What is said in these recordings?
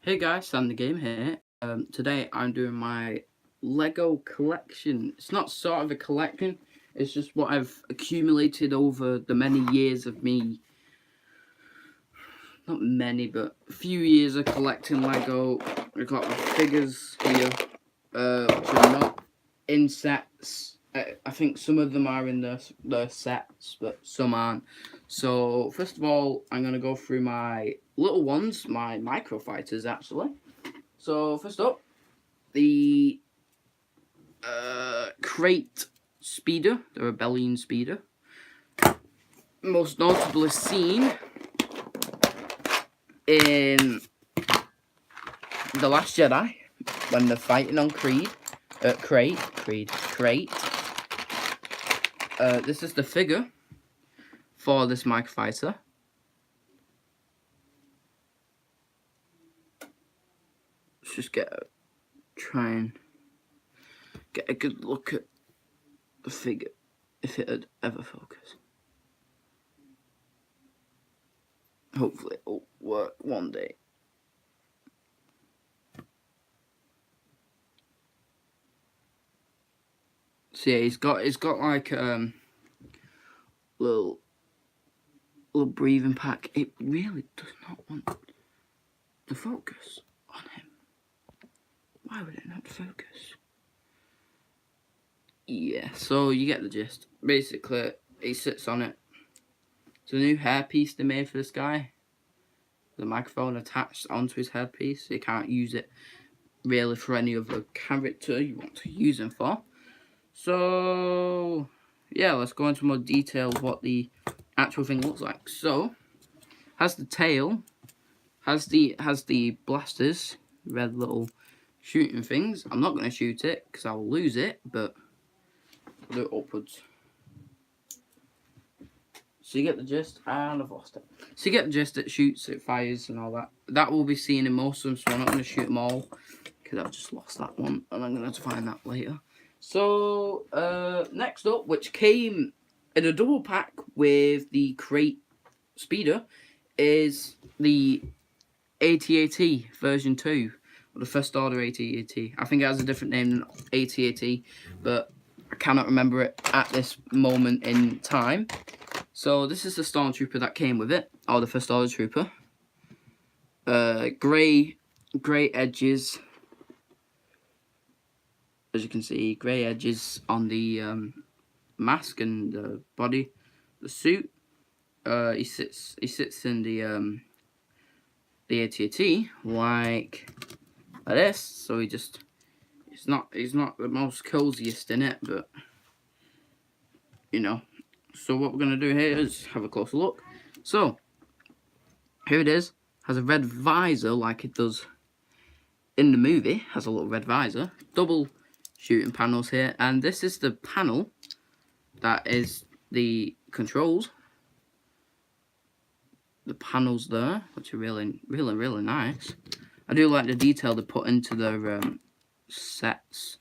Hey guys, Sam the Game here. Today I'm doing my Lego collection. It's not sort of a collection, it's just what I've accumulated over the many years of me, not many, but a few years of collecting Lego. I've got my figures here, which are not in sets. I think some of them are in their sets, but some aren't. So first of all, I'm going to go through my little ones, my micro fighters actually. So first up, the Crate Speeder, the Rebellion Speeder. Most notably seen in The Last Jedi, when they're fighting on Crate. This is the figure for this microfighter. Let's just try and get a good look at the figure, if it had ever focused. Hopefully it'll work one day. So yeah, he's got like little breathing pack. It really does not want to focus on him. Why would it not focus? Yeah, so you get the gist. Basically, he sits on it. It's a new hairpiece they made for this guy. The microphone attached onto his hairpiece, so you can't use it really for any other character you want to use him for. So yeah, let's go into more detail of what the actual thing looks like. So has the tail, has the blasters, red little shooting things. I'm not going to shoot it because I'll lose it, but I'll do it upwards. So you get the gist, and I've lost it. So you get the gist, it shoots, it fires and all that. That will be seen in most of them, so I'm not going to shoot them all because I've just lost that one and I'm going to have to find that later. So next up, which came in a double pack with the Crate Speeder, is the AT-AT version 2, or the First Order AT-AT. I think it has a different name than AT-AT, but I cannot remember it at this moment in time. So this is the Stormtrooper that came with it, or the First Order Trooper. Grey edges, as you can see, grey edges on the mask and the body, the suit. He sits in the AT-AT like this. So he's not the most coziest in it, but you know. So what we're gonna do here is have a closer look. So here it is. Has a red visor like it does in the movie. Has a little red visor. Double shooting panels here, and this is the panel that is the controls. The panels there, which are really nice. I do like the detail they put into their sets,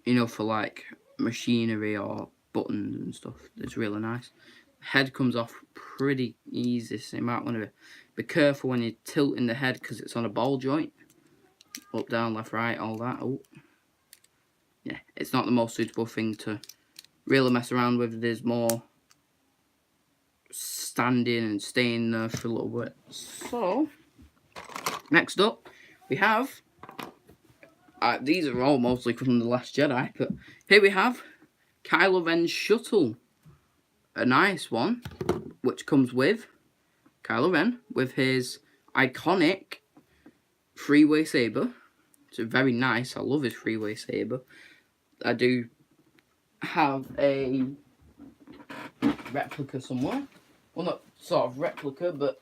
you know, for like machinery or buttons and stuff. It's really nice. Head comes off pretty easy, so you might want to be careful when you're tilting the head because it's on a ball joint. Up, down, left, right, all that. Oh, yeah, it's not the most suitable thing to really mess around with. There's more standing and staying there for a little bit. So next up we have these are all mostly from The Last Jedi, but here we have Kylo Ren's shuttle, a nice one, which comes with Kylo Ren with his iconic three-way saber. It's very nice. I love his three-way saber. I do have a replica somewhere. Well, not sort of replica, but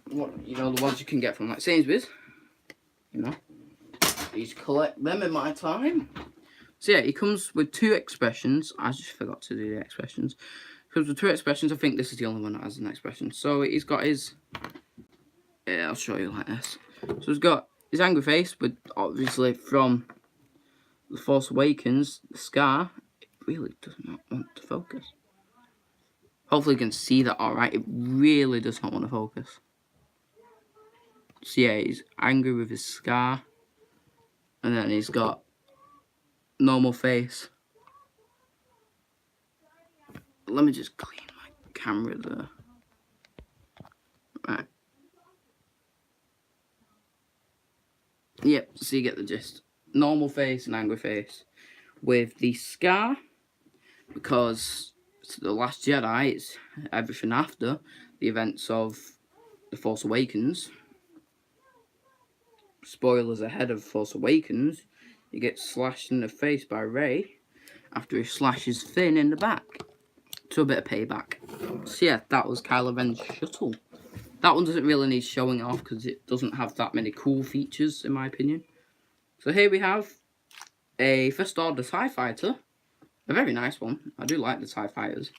what, you know, the ones you can get from like Sainsbury's. You know, I used to collect them in my time. So yeah, he comes with two expressions. I just forgot to do the expressions. He comes with two expressions. I think this is the only one that has an expression. So he's got his. Yeah, I'll show you like this. So he's got his angry face, but obviously from The Force Awakens, the scar, it really does not want to focus. Hopefully you can see that alright. It really does not want to focus. So yeah, he's angry with his scar. And then he's got normal face. Let me just clean my camera there. Right. Yep, so you get the gist. Normal face and angry face. With the scar, because it's The Last Jedi, it's everything after the events of The Force Awakens. Spoilers ahead of Force Awakens. He gets slashed in the face by Rey after he slashes Finn in the back. So a bit of payback. So yeah, that was Kylo Ren's shuttle. That one doesn't really need showing off because it doesn't have that many cool features, in my opinion. So here we have a First Order TIE Fighter. A very nice one. I do like the TIE Fighters.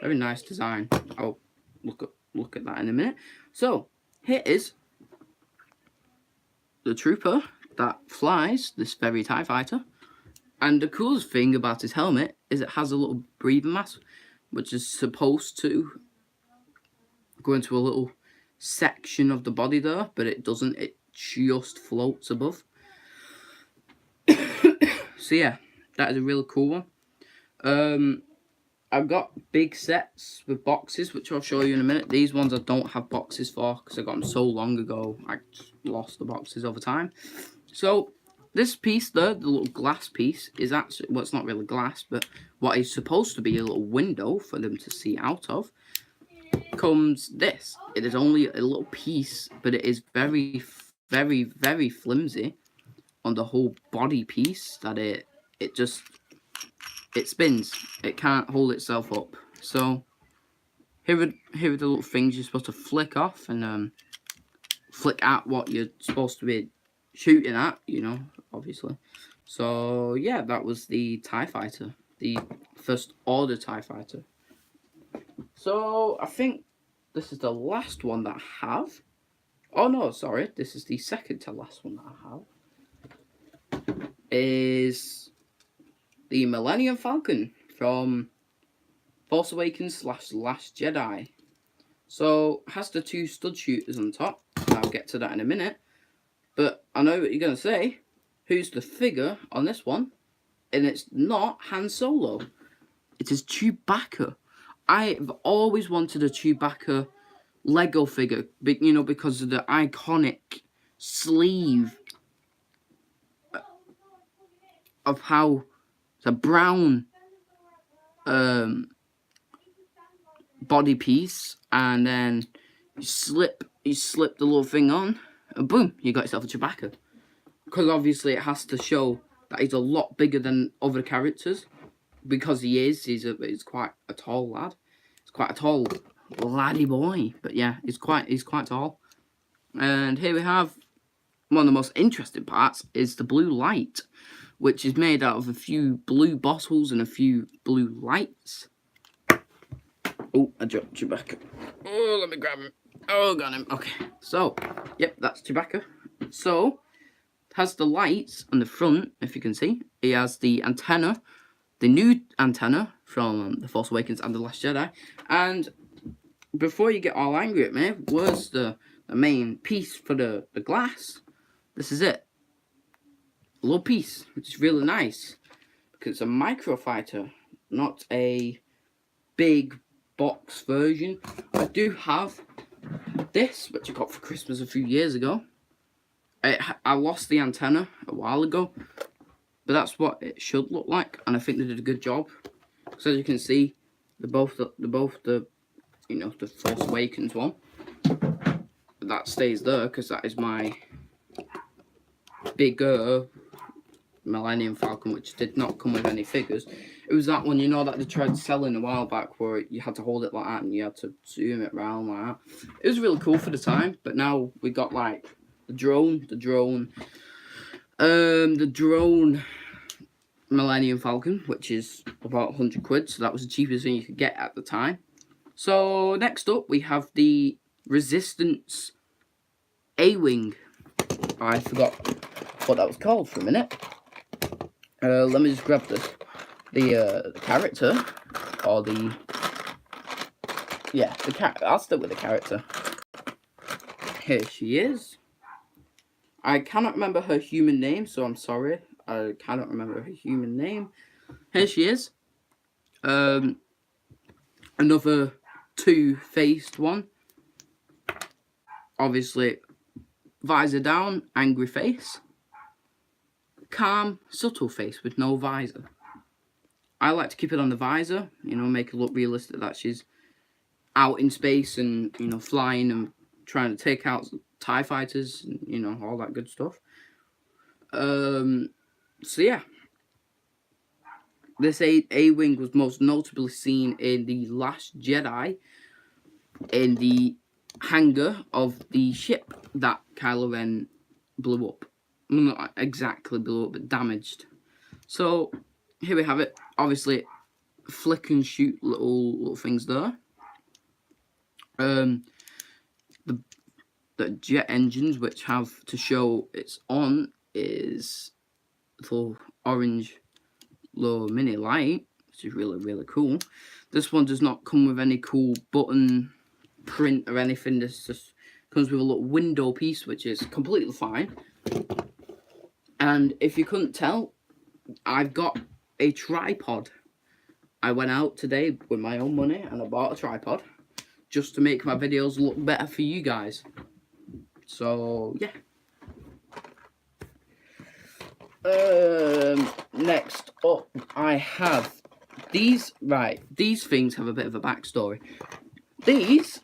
Very nice design. I'll look at that in a minute. So, here is the trooper that flies this very TIE Fighter. And the coolest thing about his helmet is it has a little breathing mask, which is supposed to go into a little section of the body there, but it doesn't. It just floats above. So yeah, that is a really cool one. I've got big sets with boxes, which I'll show you in a minute. These ones I don't have boxes for because I got them so long ago. I just lost the boxes over time. So this piece there, the little glass piece, is actually, well, it's not really glass, but what is supposed to be a little window for them to see out of, comes this. It is only a little piece, but it is very, very, very flimsy on the whole body piece that it spins. It can't hold itself up. So here are the little things you're supposed to flick off and flick at what you're supposed to be shooting at, you know, obviously. So yeah, that was the TIE Fighter, the First Order TIE Fighter. So I think this is the last one that I have. Oh no, sorry, this is the second to last one that I have. Is the Millennium Falcon from Force Awakens / Last Jedi. So has the 2 stud shooters on top. I'll get to that in a minute. But I know what you're going to say. Who's the figure on this one? And it's not Han Solo. It is Chewbacca. I've always wanted a Chewbacca Lego figure, you know, because of the iconic sleeve of how the brown body piece, and then you slip the little thing on, and boom, you got yourself a Chewbacca. Because obviously it has to show that he's a lot bigger than other characters, because he's quite a tall lad. He's quite a tall laddie boy, but yeah, he's quite tall. And here we have one of the most interesting parts is the blue light, which is made out of a few blue bottles and a few blue lights. Oh, I dropped Chewbacca. Oh, let me grab him. Oh, got him. Okay, so, yep, that's Chewbacca. So, it has the lights on the front, if you can see. He has the antenna, the new antenna from The Force Awakens and The Last Jedi. And before you get all angry at me, where's the main piece for the glass? This is it. A little piece, which is really nice. Because it's a microfighter, not a big box version. I do have this, which I got for Christmas a few years ago. I lost the antenna a while ago, but that's what it should look like, and I think they did a good job. So as you can see, they're both the you know, the Force Awakens one. That stays there because that is my bigger Millennium Falcon, which did not come with any figures. It was that one, you know, that they tried selling a while back, where you had to hold it like that and you had to zoom it around like that. It was really cool for the time, but now we got like the drone Millennium Falcon, which is about 100 quid, so that was the cheapest thing you could get at the time. So next up we have the Resistance A-Wing. I forgot what that was called for a minute. Let me just grab the character, or the, yeah, I'll stick with the character. Here she is. I cannot remember her human name, so I'm sorry. I cannot remember her human name. Here she is. Another two-faced one. Obviously, visor down, angry face. Calm, subtle face with no visor. I like to keep it on the visor, you know, make it look realistic that she's out in space and, you know, flying and trying to take out TIE fighters, and, you know, all that good stuff. So yeah. This A-Wing was most notably seen in The Last Jedi, in the hangar of the ship that Kylo Ren blew up. Well, not exactly blew up, but damaged. So, here we have it. Obviously, flick and shoot little things there. The jet engines, which have to show it's on, is the orange low mini light, which is really, really cool. This one does not come with any cool button print or anything. This just comes with a little window piece, which is completely fine. And if you couldn't tell, I've got a tripod. I went out today with my own money and I bought a tripod just to make my videos look better for you guys. So yeah. Next up, I have these. Right, these things have a bit of a backstory. These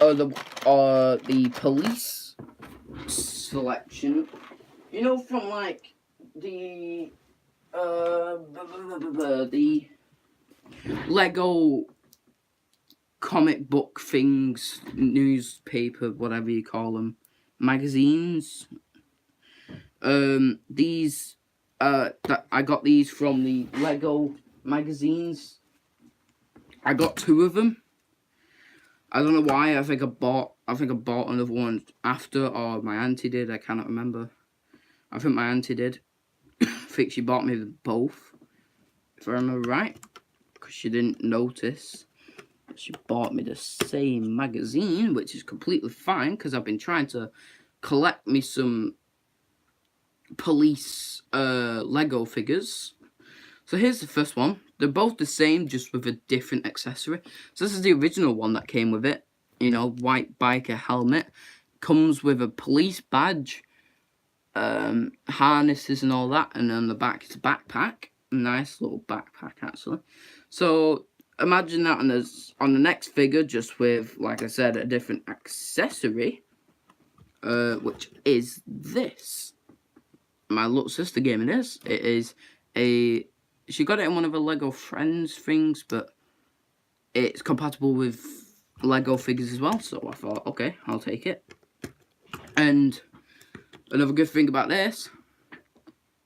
are the police selection. You know, from like the Lego comic book things, newspaper, whatever you call them, magazines. These that I got these from the Lego magazines. I got 2 of them. I don't know why. I think I bought another one after, or my auntie did. I cannot remember. I think my auntie did. I think she bought me both, if I remember right, because she didn't notice. She bought me the same magazine, which is completely fine, because I've been trying to collect me some police Lego figures. So here's the first one. They're both the same, just with a different accessory. So this is the original one that came with it. You know, white biker helmet. Comes with a police badge, harnesses and all that, and on the back it's a backpack. Nice little backpack, actually. So imagine that on the next figure, just with, like I said, a different accessory, which is this. My little sister gave me this. It is she got it in one of her Lego Friends things, but it's compatible with Lego figures as well, so I thought, okay, I'll take it. And another good thing about this,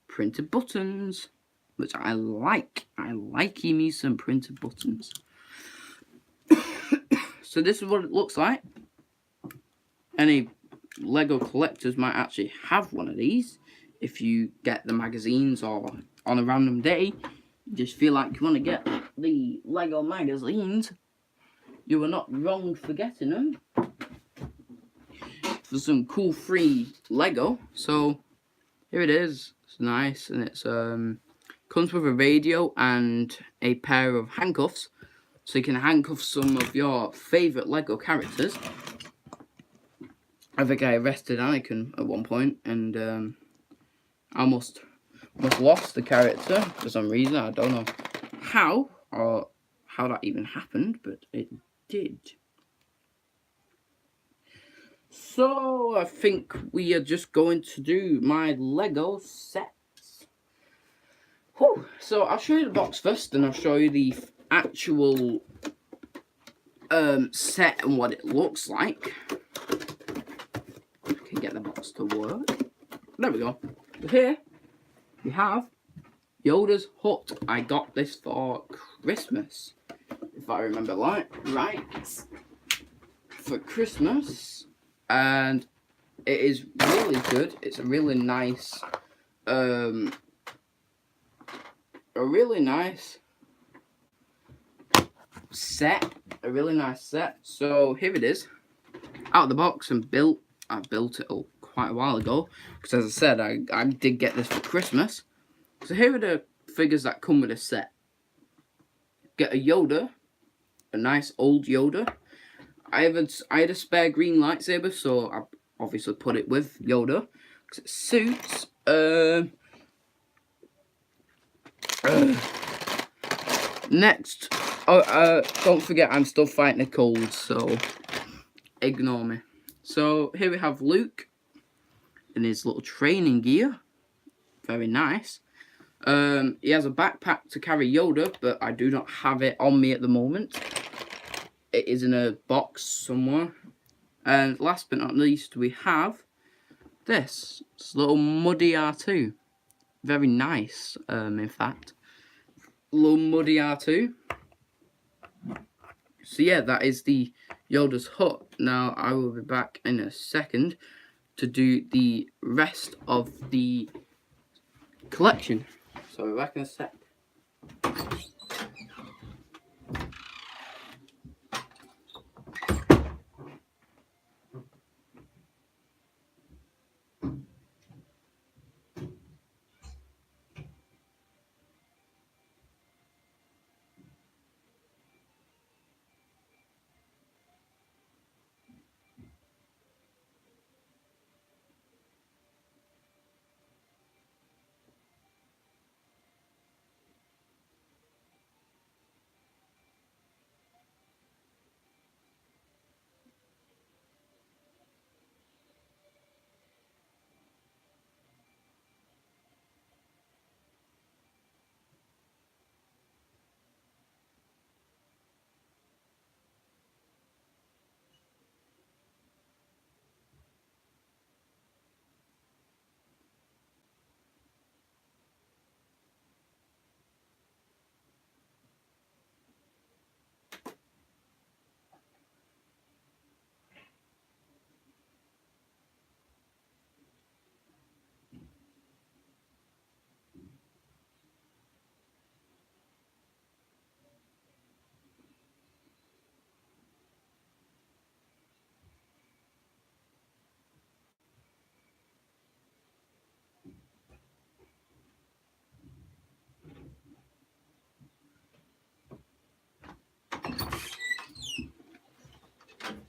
printed buttons, which I like. I like me some printed buttons. So this is what it looks like. Any Lego collectors might actually have one of these. If you get the magazines, or on a random day, you just feel like you want to get the Lego magazines, you are not wrong for getting them. For some cool free Lego. So here it is. It's nice, and it's comes with a radio and a pair of handcuffs, so you can handcuff some of your favourite Lego characters. I think I arrested Anakin at one point, and I almost lost the character for some reason. I don't know how, or how that even happened, but it did. So I think we are just going to do my Lego sets. Whew. So I'll show you the box first, and I'll show you the actual set and what it looks like. I can get the box to work. There we go. Here we have Yoda's Hut. I got this for Christmas, if I remember right. For Christmas, and it is really good. It's a really nice, set. A really nice set. So here it is, out of the box and built. I built it all quite a while ago, because as I said, I did get this for Christmas. So here are the figures that come with a set. Get a Yoda, a nice old Yoda. I had a spare green lightsaber, so I obviously put it with Yoda, because it suits. Next, don't forget I'm still fighting a cold, so ignore me. So here we have Luke in his little training gear. Very nice. He has a backpack to carry Yoda, but I do not have it on me at the moment. It is in a box somewhere. And last but not least, we have this little Muddy R2. Very nice, in fact. Little Muddy R2. So yeah, that is the Yoda's hut. Now I will be back in a second to do the rest of the collection. So we're back in a sec.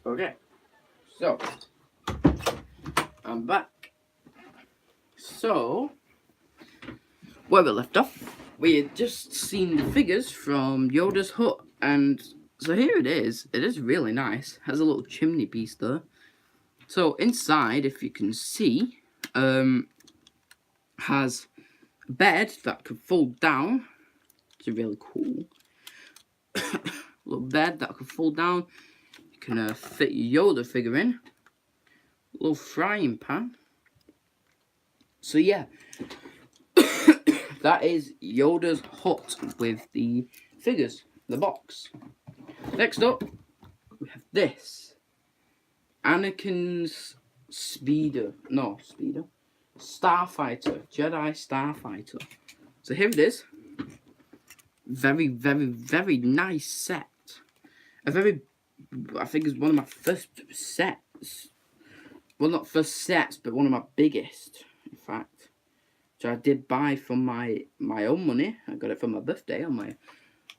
Okay, so I'm back. So where we left off, we had just seen the figures from Yoda's hut, and so here it is. It is really nice. Has a little chimney piece there. So inside, if you can see, has a bed that could fold down. It's really cool. Little bed that could fold down. You can fit your Yoda figure in. Little frying pan. So yeah, that is Yoda's hut with the figures, the box. Next up, we have this. Anakin's Starfighter, Jedi Starfighter. So here it is. Very, very, very nice set. I think it's one of my first sets. Well, not first sets, but one of my biggest, in fact. Which I did buy from my own money. I got it for my birthday. On my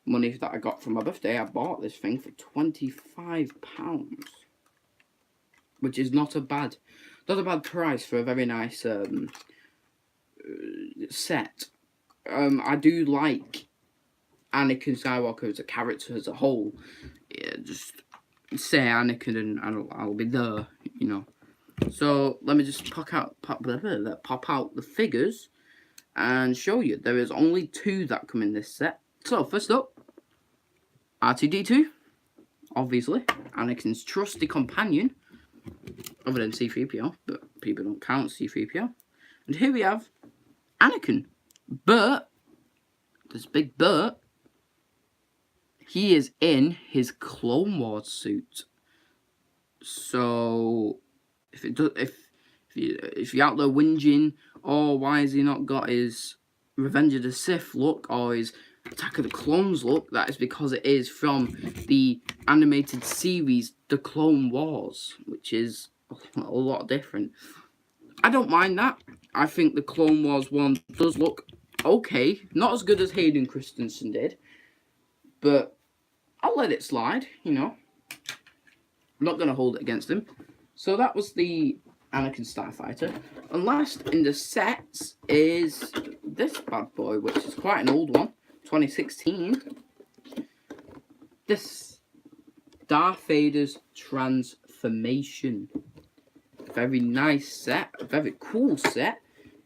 money that I got from my birthday, I bought this thing for £25. Which is not a bad price for a very nice set. I do like Anakin Skywalker as a character as a whole. Yeah, just say Anakin and I'll be there, you know. So let me just pop out the figures and show you. There is only 2 that come in this set. So first up, R2-D2, obviously Anakin's trusty companion, other than C-3PO, but people don't count C-3PO. And here we have Anakin, but this big but. He is in his Clone Wars suit. So if you're out there whinging, oh, why has he not got his Revenge of the Sith look or his Attack of the Clones look, that is because it is from the animated series The Clone Wars, which is a lot different. I don't mind that. I think the Clone Wars one does look okay. Not as good as Hayden Christensen did, but I'll let it slide, you know. I'm not going to hold it against him. So that was the Anakin Starfighter. And last in the sets is this bad boy, which is quite an old one. 2016. This Darth Vader's Transformation. Very nice set, a very cool set.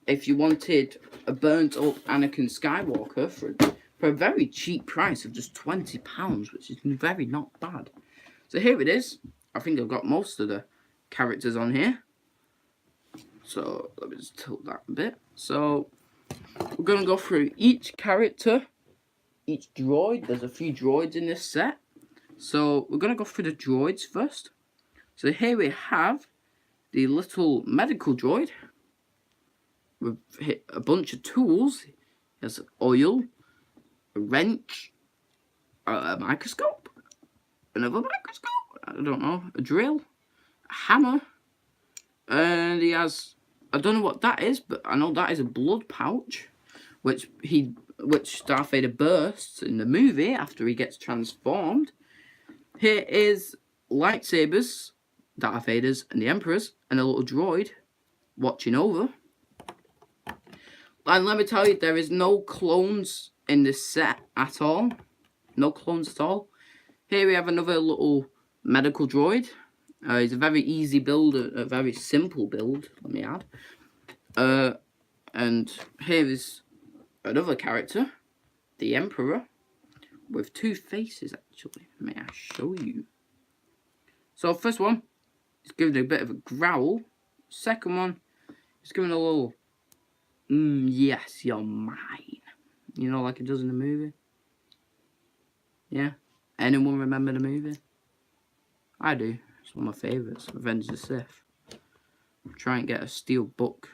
If you wanted a burnt up Anakin Skywalker for a very cheap price of just £20, which is very not bad. So here it is. I think I've got most of the characters on here. So let me just tilt that a bit. So we're going to go through each character, each droid. There's a few droids in this set. So we're going to go through the droids first. So here we have the little medical droid. We've hit a bunch of tools. There's oil, a wrench, a microscope, another microscope, I don't know, a drill, a hammer, and he has, I don't know what that is, but I know that is a blood pouch, which Darth Vader bursts in the movie after he gets transformed. Here is lightsabers, Darth Vader's and the Emperor's, and a little droid watching over. And let me tell you, there is no clones in this set at all. No clones at all. Here we have another little medical droid. It's a very easy build, a very simple build, let me add. And here is another character, the Emperor, with two faces actually. May I show you? So first one, it's giving a bit of a growl. Second one, it's giving a little, yes, you're mine. You know, like it does in the movie. Yeah? Anyone remember the movie? I do. It's one of my favourites, Revenge of the Sith. Try and get a steel book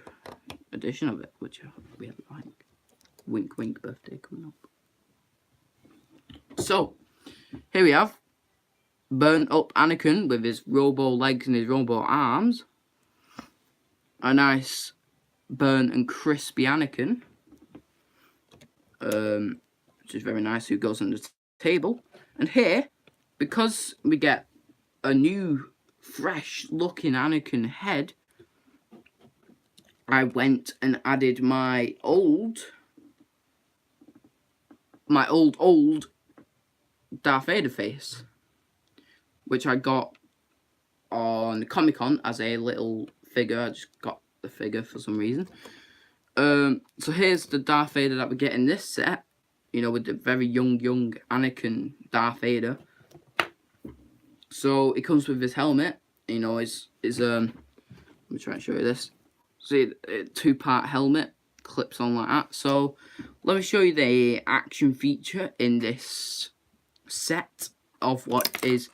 edition of it, which I really like. Wink, wink, birthday coming up. So, here we have burnt up Anakin with his robo legs and his robo arms. A nice burnt and crispy Anakin. Which is very nice, who goes on the table. And here, because we get a new, fresh looking Anakin head, I went and added my old Darth Vader face, which I got on Comic-Con as a little figure. I just got the figure for some reason. So here's the Darth Vader that we get in this set, you know, with the very young Anakin Darth Vader. So it comes with his helmet, you know, his let me try and show you this. See, a two-part helmet, clips on like that. So let me show you the action feature in this set of what is,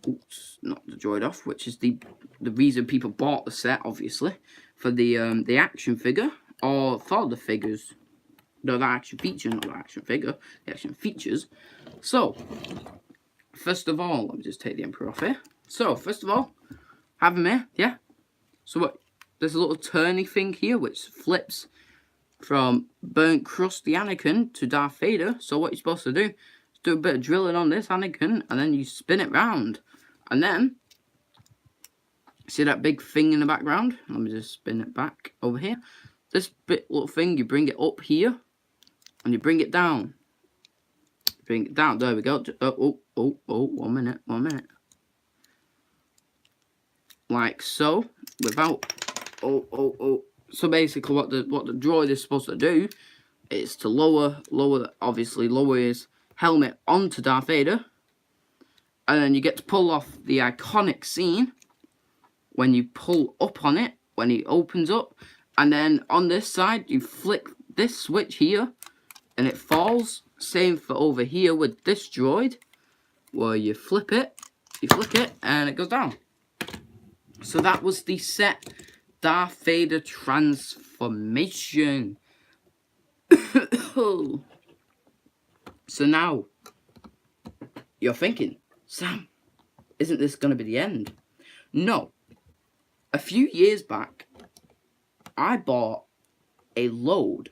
oops, not the droid off, which is the reason people bought the set, obviously, for the action figure, or for the figures. No, the action feature, not the action figure, the action features. So, first of all, let me just take the Emperor off here. So, first of all, have him here, yeah? So what, there's a little turny thing here, which flips from burnt crusty Anakin to Darth Vader. So what you're supposed to do is do a bit of drilling on this Anakin, and then you spin it round. And then, see that big thing in the background? Let me just spin it back over here. This little thing, you bring it up here, and you bring it down. Bring it down, there we go. Oh, 1 minute. Like so, without, So basically what the droid is supposed to do is to lower his helmet onto Darth Vader. And then you get to pull off the iconic scene when you pull up on it, when he opens up. And then on this side, you flick this switch here, and it falls. Same for over here with this droid, where you flick it, and it goes down. So that was the set Darth Vader Transformation. So now, you're thinking, Sam, isn't this going to be the end? No. A few years back, I bought a load,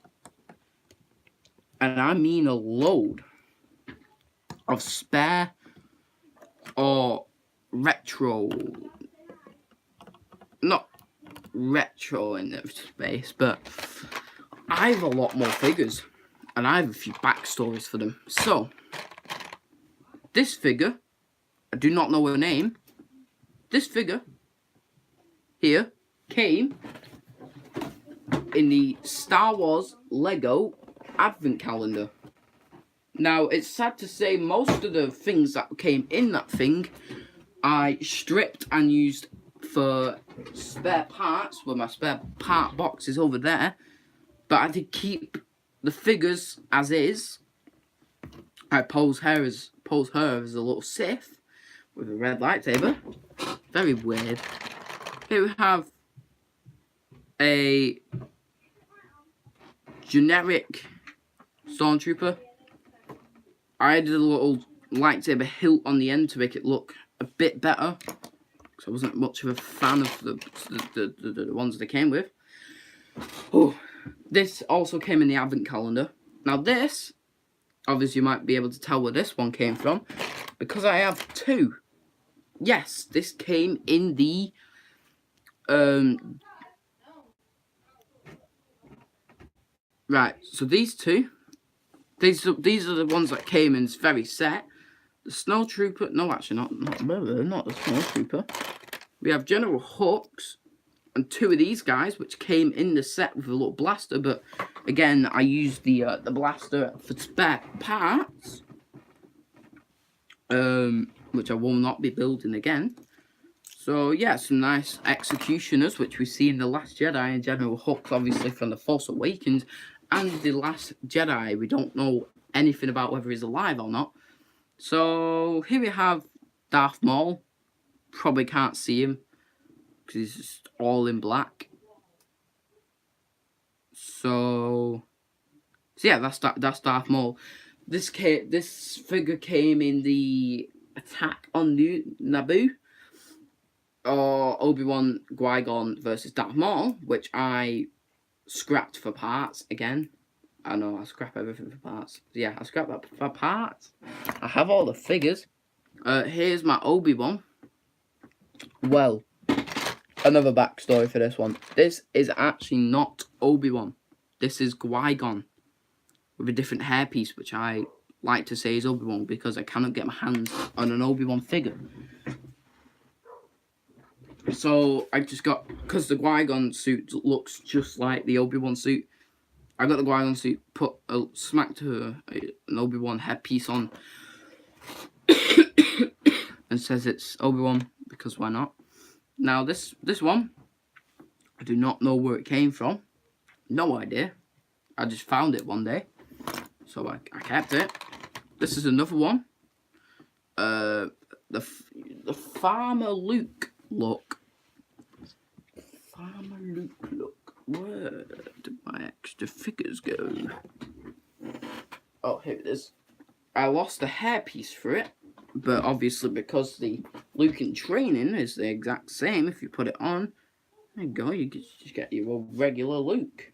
and I mean a load, of spare or retro, not retro in the space, but I have a lot more figures, and I have a few backstories for them. So, this figure, I do not know her name. This figure here came in the Star Wars Lego Advent Calendar. Now, it's sad to say most of the things that came in that thing I stripped and used for spare parts, where my spare part box is over there. But I did keep the figures as is. I pose her as a little Sith with a red lightsaber. Very weird. Here we have a generic Stormtrooper. I did a little lightsaber hilt on the end to make it look a bit better, because I wasn't much of a fan of the ones they came with. Oh, this also came in the Advent Calendar. Now this, obviously you might be able to tell where this one came from, because I have two. Yes, this came in the right, so these two, these are the ones that came in. It's very set. The Snowtrooper, no, actually not the Snowtrooper. We have General Hux and two of these guys, which came in the set with a little blaster. But again, I used the blaster for spare parts, which I will not be building again. So yeah, some nice executioners, which we see in The Last Jedi, and General Hux, obviously from The Force Awakens, and The Last Jedi. We don't know anything about whether he's alive or not. So here we have Darth Maul. Probably can't see him because he's just all in black. So yeah, that's Darth Maul. This figure came in the Attack on Naboo, or Obi-Wan Qui-Gon versus Darth Maul, which I scrapped for parts again. I know, I scrap everything for parts. Yeah, I scrap that for parts. I have all the figures. Here's my Obi-Wan. Well, another backstory for this one. This is actually not Obi-Wan. This is Qui-Gon with a different hairpiece, which I like to say is Obi-Wan because I cannot get my hands on an Obi-Wan figure. So I just got, because the Qui-Gon suit looks just like the Obi-Wan suit, I got the Qui-Gon suit, smacked an Obi-Wan headpiece on, and says it's Obi-Wan, because why not? Now this one, I do not know where it came from. No idea. I just found it one day, so I kept it. This is another one. The Farmer Luke look. Farmer Luke look. Where did my extra figures go? Oh, here it is. I lost a hairpiece for it, but obviously because the Luke in training is the exact same, if you put it on, there you go, you just get your regular Luke.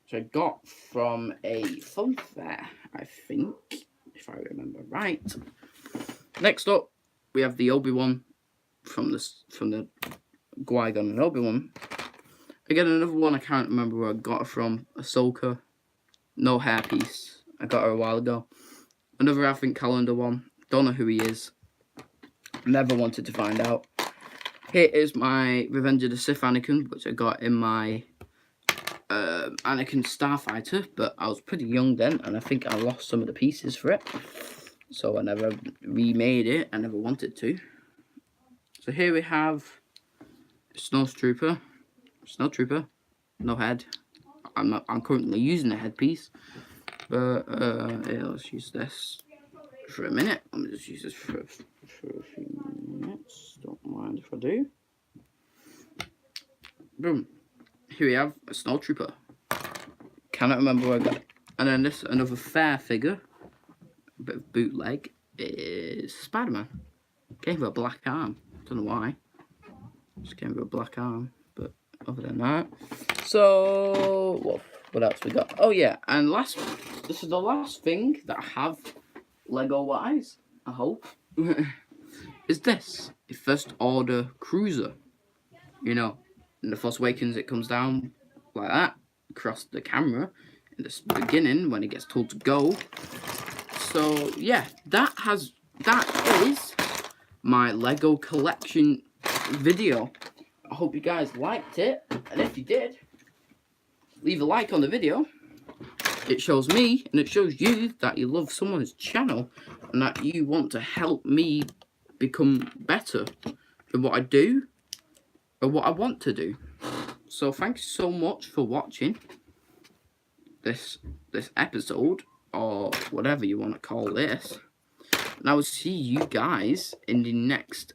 Which I got from a fun fair, I think, if I remember right. Next up, we have the Obi-Wan from the Qui-Gon and Obi-Wan. Again, another one I can't remember where I got her from. Ahsoka. No hairpiece. I got her a while ago. Another Advent Calendar one. Don't know who he is. Never wanted to find out. Here is my Revenge of the Sith Anakin, which I got in my Anakin Starfighter. But I was pretty young then, and I think I lost some of the pieces for it. So I never remade it. I never wanted to. So here we have Snowtrooper. No head. I'm currently using a headpiece, but yeah, let's use this for a minute. Let me just use this for a few minutes. Don't mind if I do. Boom. Here we have a Snowtrooper. Cannot remember where I got it. And then this, another fair figure, a bit of bootleg, is Spider-Man. Came with a black arm. Don't know why. Just came with a black arm. But other than that, So, what else we got? Oh yeah, and this is the last thing that I have Lego-wise, I hope, is this. A First Order Cruiser. You know, in The Force Awakens it comes down like that, across the camera, in the beginning when it gets told to go. So yeah, that is my Lego collection video. I hope you guys liked it, and if you did, leave a like on the video. It shows me and it shows you that you love someone's channel and that you want to help me become better in what I do or what I want to do. So thanks so much for watching this episode, or whatever you want to call this. And I will see you guys in the next